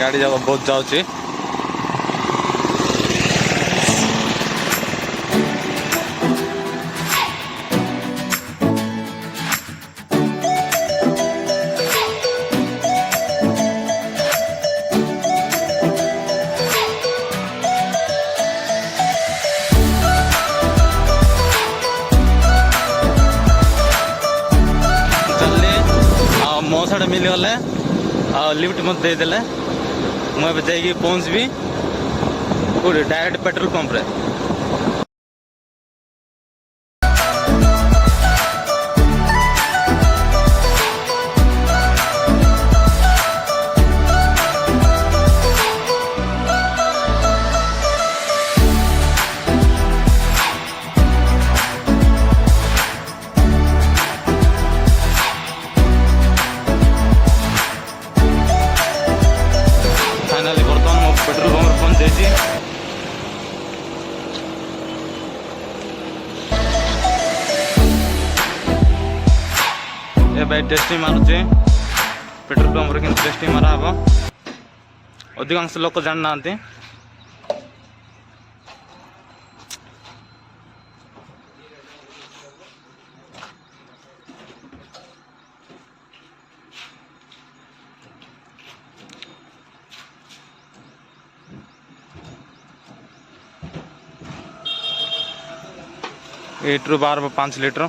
गाड़ी जाक बहुत जाऊँगी मौसाटा मिलगले लिफ्ट मत देदेले मुझे जाइए पहुँचबी कौटे डायरेक्ट पेट्रोल पंप रे फाइनाली बर्तमान मो पेट्रोल पंप पहुँच जाइए ए भाई टेस्टिंग मारुचे पेट्रोल पंप रे टेस्टिंग मारा हम अधिकांश लोक जान ना एट्रु 12 5 लीटर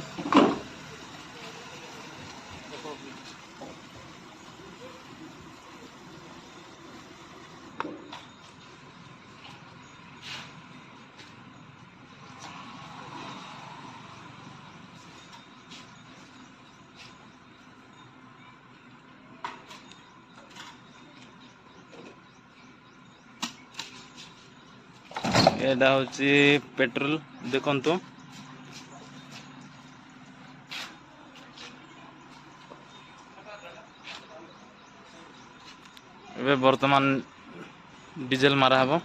एटा हूँ पेट्रोल देखु ए बर्तमान डीजेल मारा हम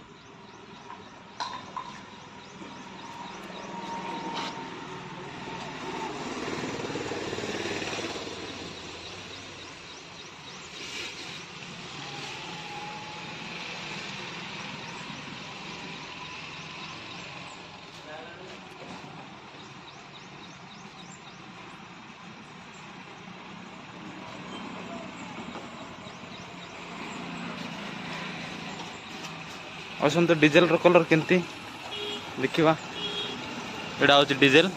असंत डीजेल रो कलर केंती देखिबा एडा होची डीजेल